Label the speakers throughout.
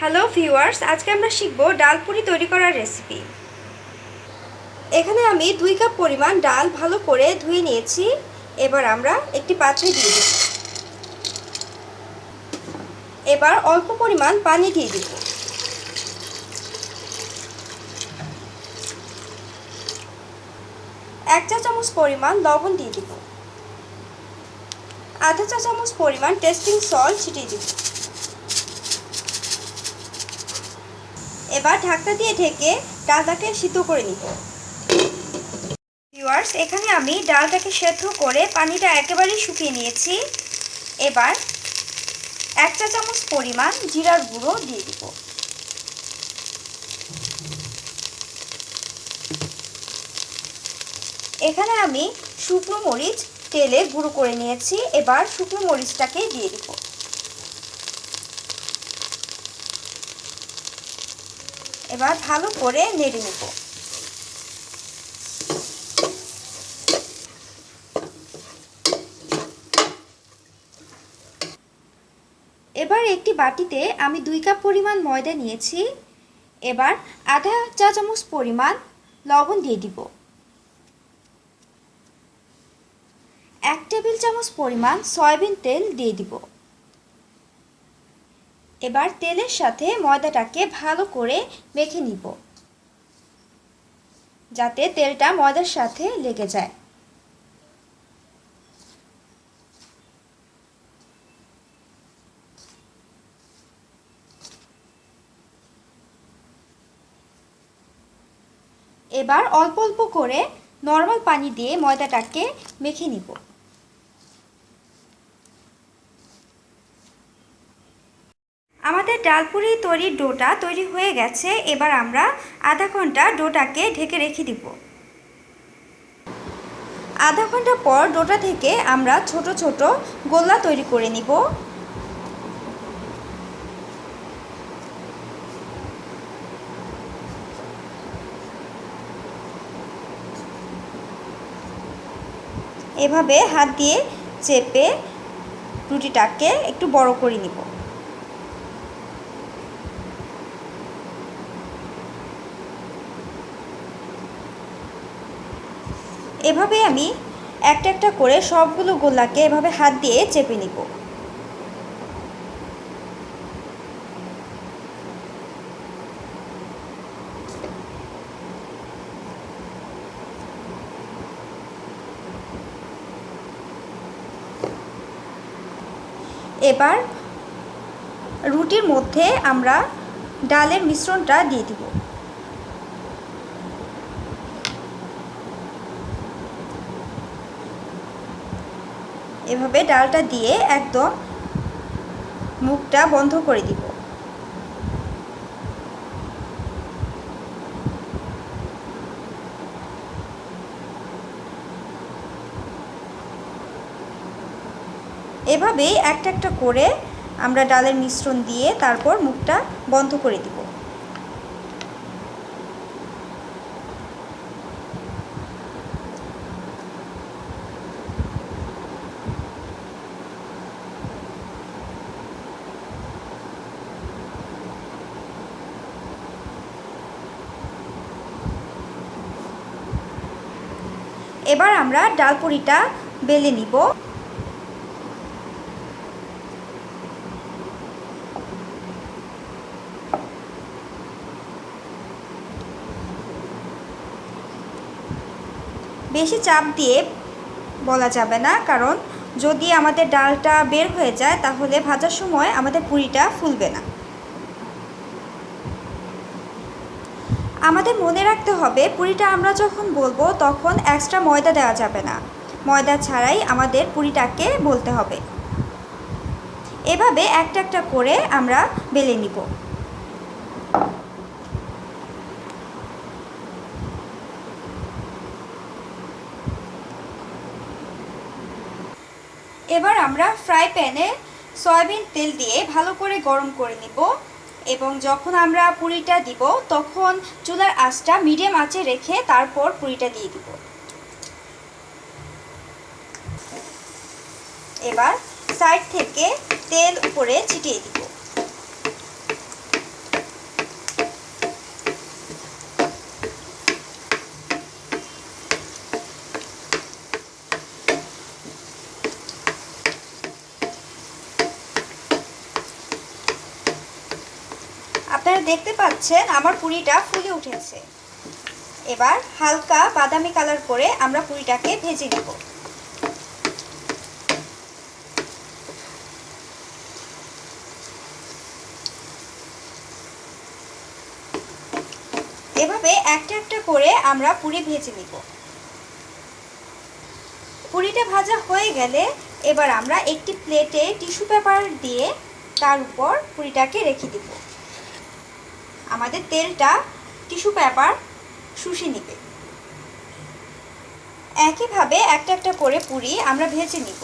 Speaker 1: Hello viewers, আজকে আমরা শিখব ডাল পুরি তৈরি করার রেসিপি। এখানে আমি 2 কাপ পরিমাণ ডাল ভালো করে ধুয়ে নিয়েছি। এবার আমরা একটি পাত্রে দিয়ে দেব। এবার অল্প পরিমাণ পানি দিয়ে দেব। এক চা চামচ পরিমাণ লবণ দিয়ে দেব। আধা চা চামচ পরিমাণ টেস্টিং সল্ট ছিটিয়ে দেব। এবার ঢাকনা দিয়ে ঢেকে ডালটাকে সিদ্ধ করে নিব। ভিউয়ার্স, এখানে আমি ডালটাকে সেদ্ধ করে পানিটা একেবারেই শুকিয়ে নিয়েছি। এবার 1 চা চামচ পরিমাণ জিরার গুঁড়ো দিয়ে দিব। এখানে আমি শুকনো মরিচ তেলে গুঁড়ো করে নিয়েছি। এবার শুকনো মরিচটাকে দিয়ে দিব। এবার ভালো করে নেড়ে নেব। এবার একটি বাটিতে আমি 2 কাপ পরিমাণ ময়দা নিয়েছি। এবার আধা চা চামচ পরিমাণ লবণ দিয়ে দিব। 1 টেবিল চামচ পরিমাণ সয়াবিন তেল দিয়ে দিব। এবার তেলের সাথে ময়দাটাকে ভালো করে মেখে নিব, যাতে তেলটা ময়দার সাথে লেগে যায়। এবার অল্প অল্প করে নরমাল পানি দিয়ে ময়দাটাকে মেখে নিব। আমাদের ডালপুরি তৈরির ডোটা তৈরি হয়ে গেছে। এবার আমরা আধা ঘন্টা ডোটাকে ঢেকে রেখে দিব। আধা ঘন্টা পর ডোটা থেকে আমরা ছোট ছোট গোলা তৈরি করে নিব। এভাবে হাত দিয়ে চেপে রুটিটাকে একটু বড় করে নিব। এভাবে আমি একটা একটা করে সবগুলো গোলাকে এভাবে হাত দিয়ে চেপে নিব। এবার রুটির মধ্যে আমরা ডালের মিশ্রণটা দিয়ে দিব। এভাবে ডালটা দিয়ে একদম মুখটা বন্ধ করে দিব। এভাবেই একটা একটা করে আমরা ডালের মিশ্রণ দিয়ে তারপর মুখটা বন্ধ করে দিব। এবার আমরা ডালপুরিটা বেলে নিব। বেশি চাপ দিয়ে বলা যাবে না, কারণ যদি আমাদের ডালটা বের হয়ে যায় তাহলে ভাজার সময় আমাদের পুরিটা ফুলবে না। আমাদের মনে রাখতে হবে, পুরিটা আমরা যখন বলবো তখন এক্সট্রা ময়দা দেওয়া যাবে না। ময়দা ছাড়াই আমাদের পুরিটাকে বলতে হবে। এভাবে একটা একটা করে আমরা বেলে নিব। এবার আমরা ফ্রাই প্যানে সয়াবিন তেল দিয়ে ভালো করে গরম করে নিব এবং যখন আমরা পুরিটা দিব তখন চুলার আঁচটা মিডিয়াম আঁচে রেখে তারপর পুরিটা দিয়ে দিব। এবার সাইড থেকে তেল উপরে ছিটিয়ে দিব। আপনারা দেখতে পাচ্ছেন আমার পুরিটা ফুলে উঠেছে। এবার হালকা বাদামি কালার করে আমরা পুরিটাকে ভেজে নেব। এভাবে একটা একটা করে আমরা পুরি ভেজে নিব। পুরিটা ভাজা হয়ে গেলে এবার আমরা একটি প্লেটে টিস্যু পেপার দিয়ে তার উপর পুরিটাকে রেখে দিব। আমাদের তেলটা টিস্যু পেপার শুষে নেবে। একইভাবে একটা একটা করে পুরি আমরা ভেজে নিব।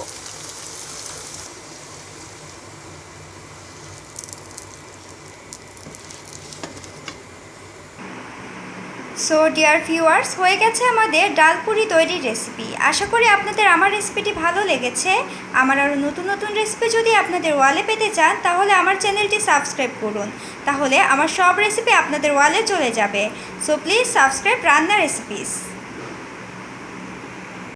Speaker 1: সো ডিয়ার ভিউয়ার্স, হয়ে গেছে আমাদের ডাল পুরি তৈরির রেসিপি। আশা করি আপনাদের আমার রেসিপিটি ভালো লেগেছে। আমার আরও নতুন নতুন রেসিপি যদি আপনাদের ওয়ালে পেতে চান তাহলে আমার চ্যানেলটি সাবস্ক্রাইব করুন, তাহলে আমার সব রেসিপি আপনাদের ওয়ালে চলে যাবে। সো প্লিজ সাবস্ক্রাইব রান্না রেসিপিস।